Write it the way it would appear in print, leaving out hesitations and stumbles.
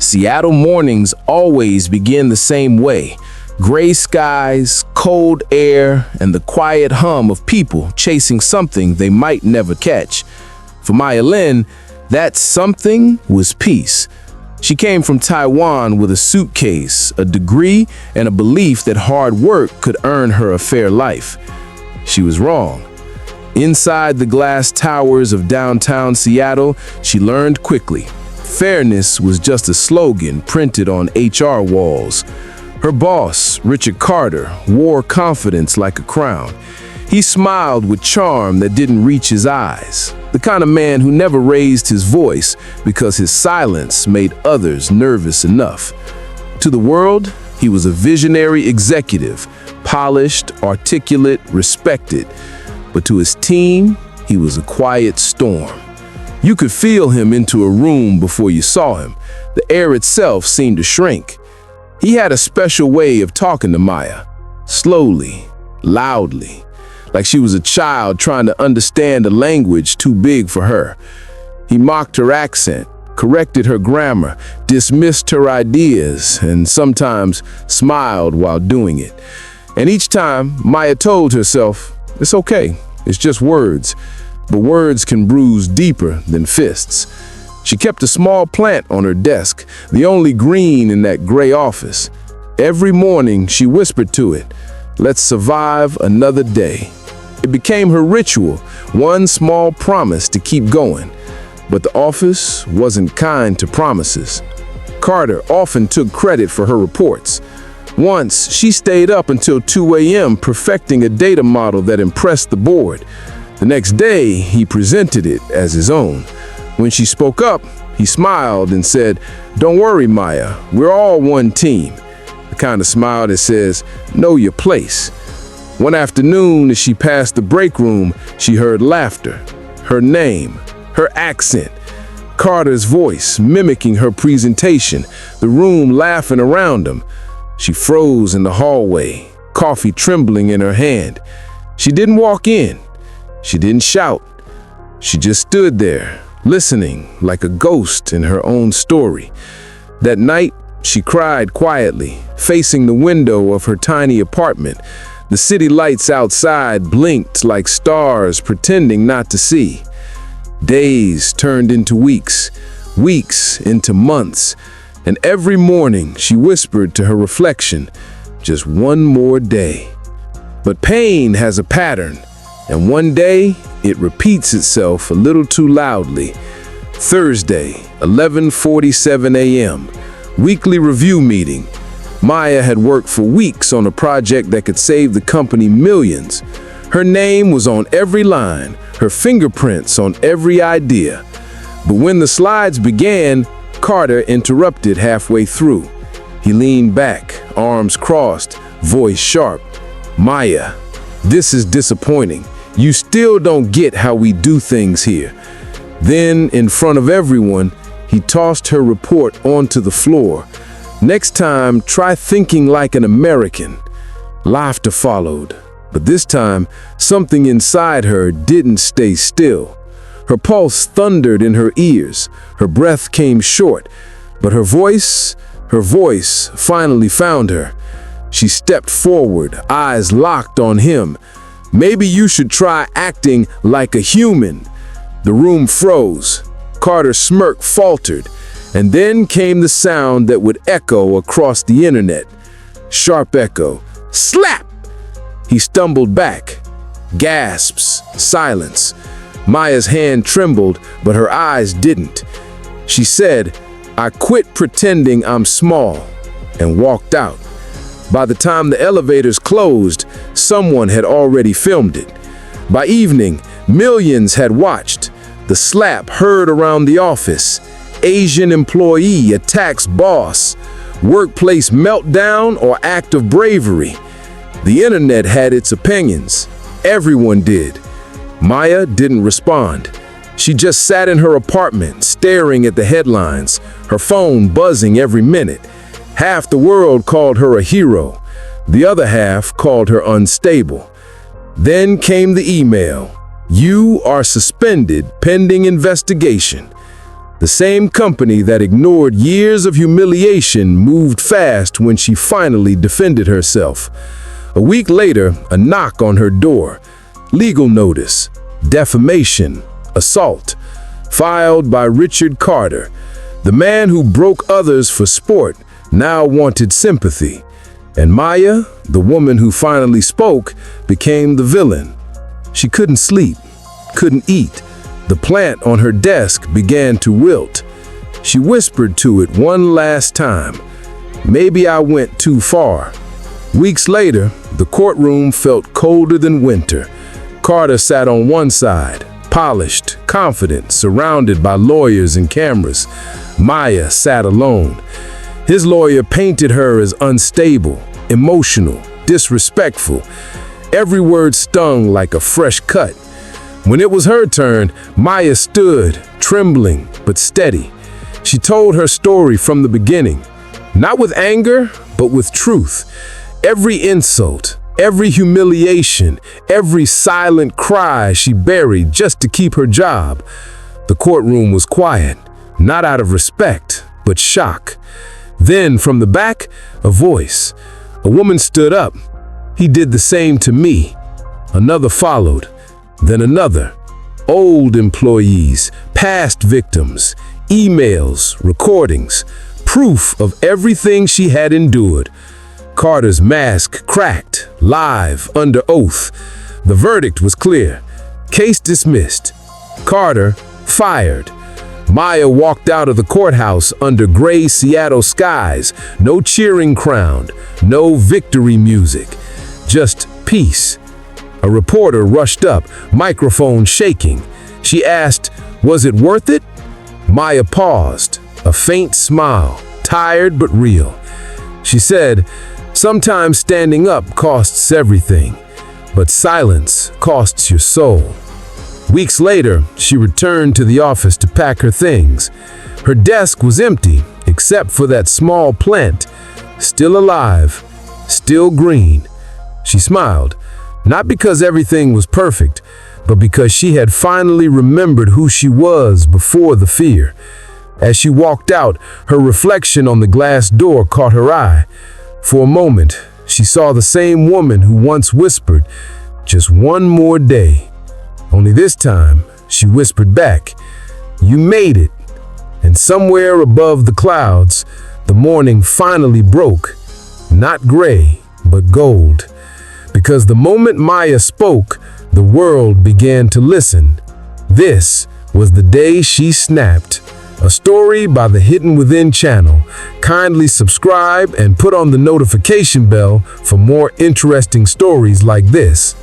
Seattle mornings always begin the same way. Gray skies, cold air, and the quiet hum of people chasing something they might never catch. For Maya Lin, that something was peace. She came from Taiwan with a suitcase, a degree, and a belief that hard work could earn her a fair life. She was wrong. Inside the glass towers of downtown Seattle, she learned quickly. Fairness was just a slogan printed on HR walls. Her boss, Richard Carter, wore confidence like a crown. He smiled with charm that didn't reach his eyes, the kind of man who never raised his voice because his silence made others nervous enough. To the world, he was a visionary executive, polished, articulate, respected. But to his team, he was a quiet storm. You could feel him into a room before you saw him. The air itself seemed to shrink. He had a special way of talking to Maya, slowly, loudly, like she was a child trying to understand a language too big for her. He mocked her accent, corrected her grammar, dismissed her ideas, and sometimes smiled while doing it. And each time, Maya told herself, "It's okay, it's just words," but words can bruise deeper than fists. She kept a small plant on her desk, the only green in that gray office. Every morning, she whispered to it, "Let's survive another day." It became her ritual, one small promise to keep going. But the office wasn't kind to promises. Carter often took credit for her reports. Once, she stayed up until 2 a.m. perfecting a data model that impressed the board. The next day, he presented it as his own. When she spoke up, he smiled and said, "Don't worry, Maya, we're all one team." The kind of smile that says, "Know your place." One afternoon, as she passed the break room, she heard laughter, her name, her accent, Carter's voice mimicking her presentation, the room laughing around him. She froze in the hallway, coffee trembling in her hand. She didn't walk in. She didn't shout. She just stood there, listening like a ghost in her own story. That night, she cried quietly, facing the window of her tiny apartment. The city lights outside blinked like stars pretending not to see. Days turned into weeks, weeks into months. And every morning she whispered to her reflection, "Just one more day." But pain has a pattern, and one day it repeats itself a little too loudly. Thursday, 11:47 a.m., weekly review meeting. Maya had worked for weeks on a project that could save the company millions. Her name was on every line, her fingerprints on every idea. But when the slides began, Carter interrupted halfway through. He leaned back, arms crossed, voice sharp. "Maya, this is disappointing. You still don't get how we do things here." Then, in front of everyone, he tossed her report onto the floor. "Next time, try thinking like an American." Laughter followed, but this time, something inside her didn't stay still. Her pulse thundered in her ears, her breath came short, but her voice finally found her. She stepped forward, eyes locked on him. "Maybe you should try acting like a human." The room froze. Carter's smirk faltered, and then came the sound that would echo across the internet. Sharp echo. Slap! He stumbled back. Gasps, silence. Maya's hand trembled, but her eyes didn't. She said, "I quit pretending I'm small," and walked out. By the time the elevators closed, someone had already filmed it. By evening, millions had watched. The slap heard around the office. Asian employee attacks boss. Workplace meltdown or act of bravery. The internet had its opinions. Everyone did. Maya didn't respond. She just sat in her apartment, staring at the headlines, her phone buzzing every minute. Half the world called her a hero. The other half called her unstable. Then came the email. "You are suspended pending investigation." The same company that ignored years of humiliation moved fast when she finally defended herself. A week later, a knock on her door. Legal notice, defamation, assault, filed by Richard Carter. The man who broke others for sport now wanted sympathy. And Maya, the woman who finally spoke, became the villain. She couldn't sleep, couldn't eat. The plant on her desk began to wilt. She whispered to it one last time, "Maybe I went too far." Weeks later, the courtroom felt colder than winter. Carter sat on one side, polished, confident, surrounded by lawyers and cameras. Maya sat alone. His lawyer painted her as unstable, emotional, disrespectful. Every word stung like a fresh cut. When it was her turn, Maya stood, trembling but steady. She told her story from the beginning, not with anger, but with truth. Every insult, every humiliation, every silent cry she buried just to keep her job. The courtroom was quiet, not out of respect, but shock. Then, from the back, a voice. A woman stood up. "He did the same to me." Another followed. Then another. Old employees, past victims, emails, recordings, proof of everything she had endured. Carter's mask cracked, live, under oath. The verdict was clear. Case dismissed. Carter fired. Maya walked out of the courthouse under gray Seattle skies. No cheering crowd, no victory music, just peace. A reporter rushed up, microphone shaking. She asked, "Was it worth it?" Maya paused, a faint smile, tired but real. She said, "Sometimes standing up costs everything, but silence costs your soul." Weeks later, she returned to the office to pack her things. Her desk was empty, except for that small plant, still alive, still green. She smiled. Not because everything was perfect, but because she had finally remembered who she was before the fear. As she walked out, her reflection on the glass door caught her eye. For a moment, she saw the same woman who once whispered, "Just one more day." Only this time, she whispered back, "You made it." And somewhere above the clouds, the morning finally broke, not gray, but gold. Because the moment Maya spoke, the world began to listen. This was the day she snapped. A story by the Hidden Within channel. Kindly subscribe and put on the notification bell for more interesting stories like this.